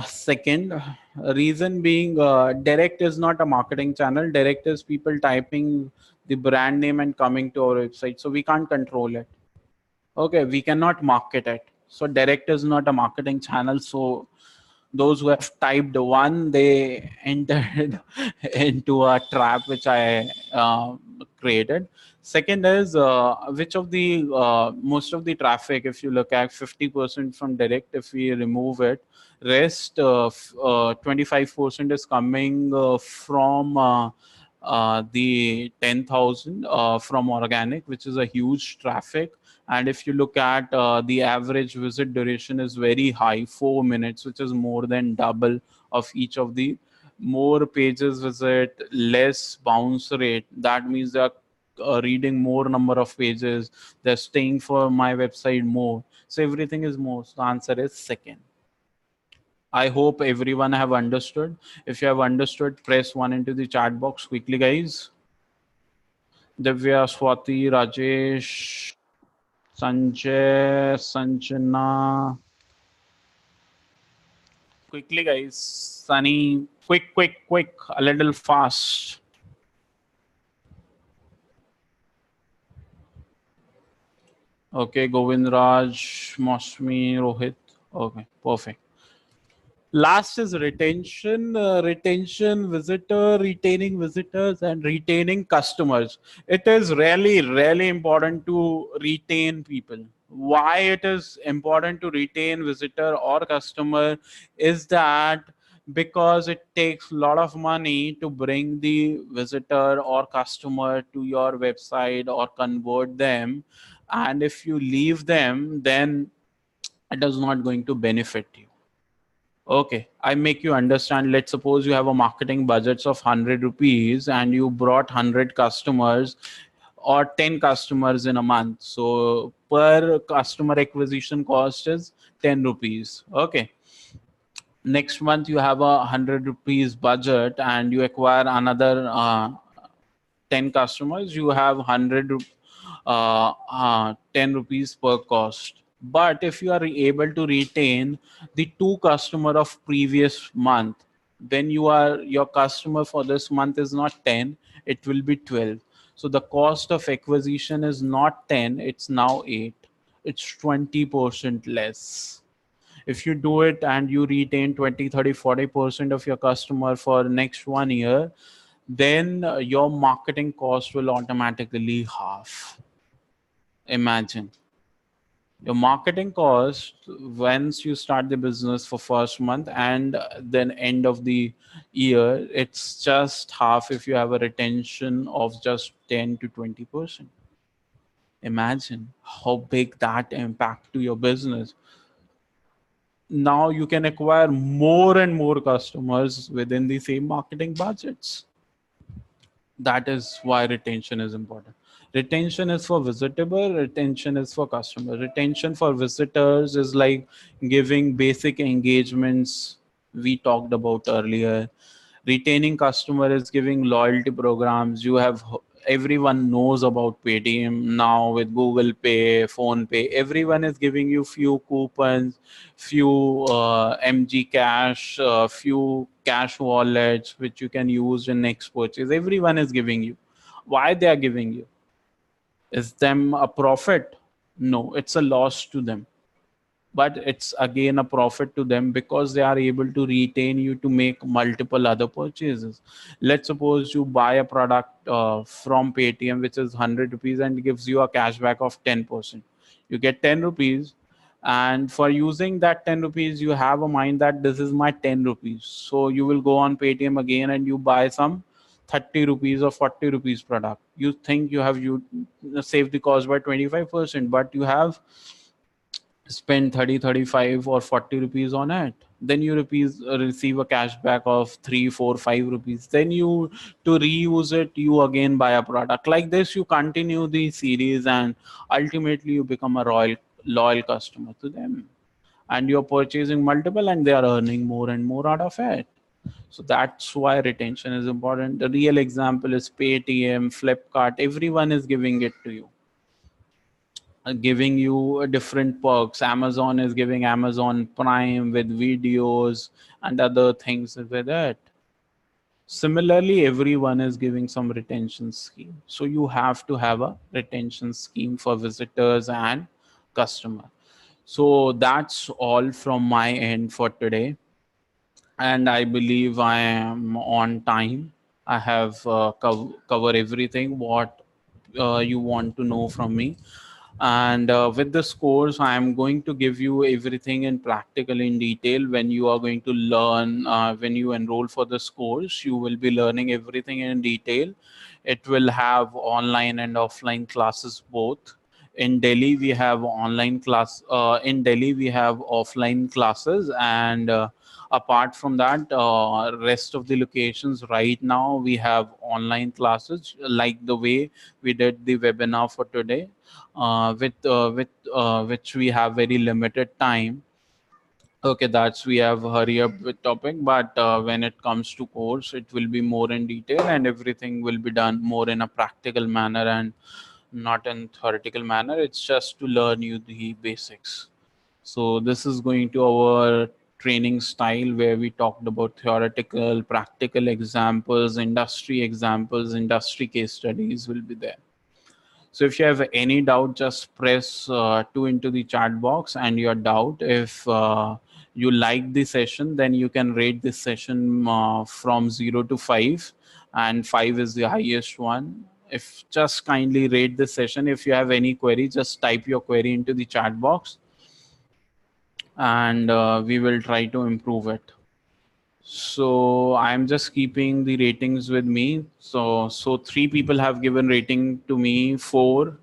second. Reason being, direct is not a marketing channel. Direct is people typing the brand name and coming to our website. So we can't control it. Okay, we cannot market it. So direct is not a marketing channel. So those who have typed one, they entered into a trap which I created. Second is which of the most of the traffic, if you look at 50% from direct, if we remove it, rest 25% is coming from the 10,000 from organic, which is a huge traffic. And if you look at the average visit duration is very high, 4 minutes, which is more than double of each of the more pages visit, less bounce rate. That means they are reading more number of pages. They're staying for my website more. So everything is more. So the answer is second. I hope everyone have understood. If you have understood, press 1 into the chat box quickly, guys. Divya, Swati, Rajesh, Sanjay, Sanjana. Quickly, guys. Sunny, quick, quick, quick. A little fast. Okay, Govind Raj, Mosmi, Rohit. Okay, perfect. Last is retention, visitor, retaining visitors, and retaining customers. It is really, really important to retain people. Why it is important to retain visitor or customer is that because it takes a lot of money to bring the visitor or customer to your website or convert them. And if you leave them, then it is not going to benefit you. Okay, I make you understand. Let's suppose you have a marketing budgets of 100 rupees and you brought 100 customers or 10 customers in a month. So per customer acquisition cost is 10 rupees. Okay. Next month you have a 100 rupees budget and you acquire another 10 customers, you have 10 rupees per cost. But if you are able to retain the 2 customer of previous month, then your customer for this month is not 10, it will be 12. So the cost of acquisition is not 10, it's now 8. It's 20% less. If you do it and you retain 20, 30, 40% of your customer for next 1 year, then your marketing cost will automatically half. Imagine your marketing cost once you start the business for first month and then end of the year, it's just half if you have a retention of just 10 to 20%. Imagine how big that impact to your business. Now you can acquire more and more customers within the same marketing budgets. That is why retention is important. Retention is for visitable, retention is for customer. Retention for visitors is like giving basic engagements we talked about earlier. Retaining customer is giving loyalty programs. Everyone knows about Paytm now with Google Pay, Phone Pay. Everyone is giving you few coupons, few MG cash, few cash wallets which you can use in next purchase. Everyone is giving you. Why they are giving you? Is them a profit? No, it's a loss to them, but it's again a profit to them because they are able to retain you to make multiple other purchases. Let's suppose you buy a product from Paytm which is 100 rupees and gives you a cashback of 10%. You get 10 rupees, and for using that 10 rupees you have a mind that this is my 10 rupees, so you will go on Paytm again and you buy some 30 rupees or 40 rupees product. You think you save the cost by 25%, but you have spend 30, 35, or 40 rupees on it. Then you receive a cashback of 3, 4, 5 rupees. Then you, to reuse it, you again buy a product. Like this you continue the series, and ultimately you become a loyal customer to them, and you're purchasing multiple and they are earning more and more out of it. So that's why retention is important. The real example is Paytm, Flipkart. Everyone is giving it to you, giving you different perks. Amazon is giving Amazon Prime with videos and other things with it. Similarly, everyone is giving some retention scheme. So you have to have a retention scheme for visitors and customer. So that's all from my end for today. And I believe I am on time. I have covered everything what you want to know from me. And with this course I am going to give you everything in practical in detail. When you are going to learn, when you enroll for this course, you will be learning everything in detail. It will have online and offline classes both. In Delhi we have online class, in Delhi we have offline classes, and apart from that, rest of the locations right now we have online classes, like the way we did the webinar for today, with which we have very limited time. Okay, that's we have hurry up with topic, but when it comes to course, it will be more in detail, and everything will be done more in a practical manner and not in theoretical manner. It's just to learn you the basics. So this is going to our training style where we talked about theoretical, practical examples, industry case studies will be there. So if you have any doubt, just press 2 into the chat box and your doubt. If you like the session, then you can rate this session from 0 to 5, and 5 is the highest one. If just kindly rate this session. If you have any query, just type your query into the chat box, and we will try to improve it. So I'm just keeping the ratings with me. So 3 people have given rating to me: 4,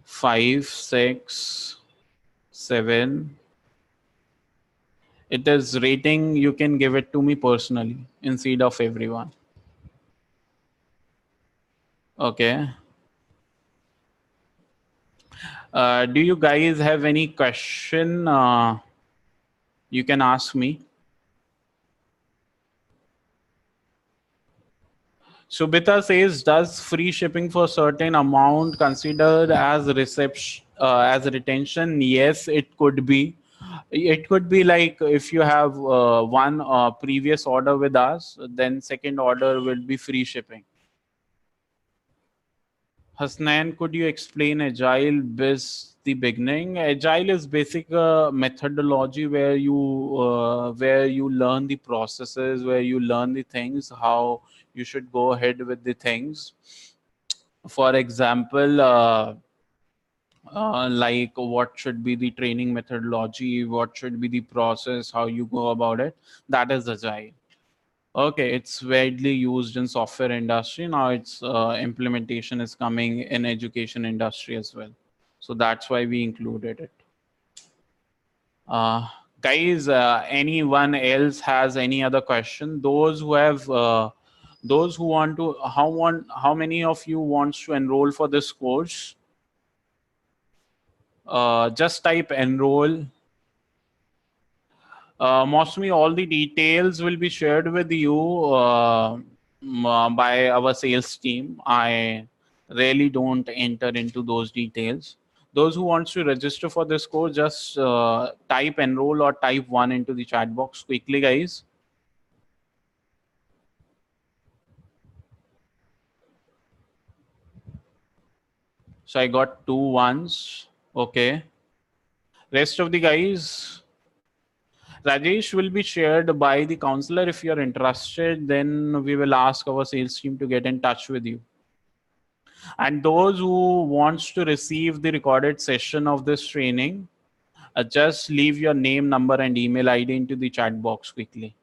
5, 6, 7. It is rating. You can give it to me personally instead of everyone. Okay. Do you guys have any question? You can ask me. Subhita says, does free shipping for certain amount considered as reception, as retention? Yes, it could be. It could be like if you have one previous order with us, then second order will be free shipping. Hasnan, could you explain Agile biz the beginning? Agile is basic methodology where you learn the processes, where you learn the things, how you should go ahead with the things. For example, like what should be the training methodology, what should be the process, how you go about it. That is Agile. Okay, it's widely used in software industry. Now its implementation is coming in education industry as well. So that's why we included it. Uh, Guys, anyone else has any other question? Those who want to, how many of you wants to enroll for this course? Just type enroll. Mostly all the details will be shared with you by our sales team. I really don't enter into those details. Those who wants to register for this course, just type enroll or type 1 into the chat box quickly, guys. So I got 2 1s. Okay. Rest of the guys, Rajesh will be shared by the counselor. If you're interested, then we will ask our sales team to get in touch with you. And those who wants to receive the recorded session of this training, just leave your name, number, and email ID into the chat box quickly.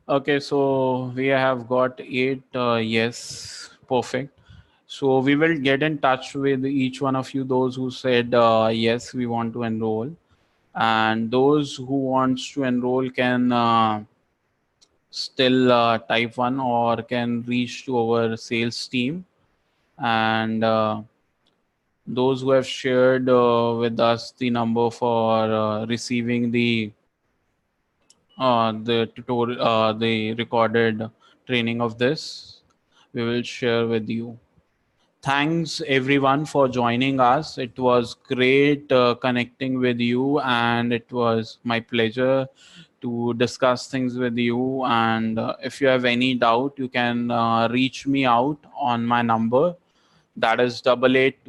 Okay, so we have got 8 yes, perfect. So we will get in touch with each one of you, those who said yes, we want to enroll, and those who wants to enroll can still type 1 or can reach to our sales team. And those who have shared with us the number for receiving the tutorial, the recorded training of this, we will share with you. Thanks everyone for joining us. It was great connecting with you, and it was my pleasure to discuss things with you. And if you have any doubt, you can reach me out on my number, that is 88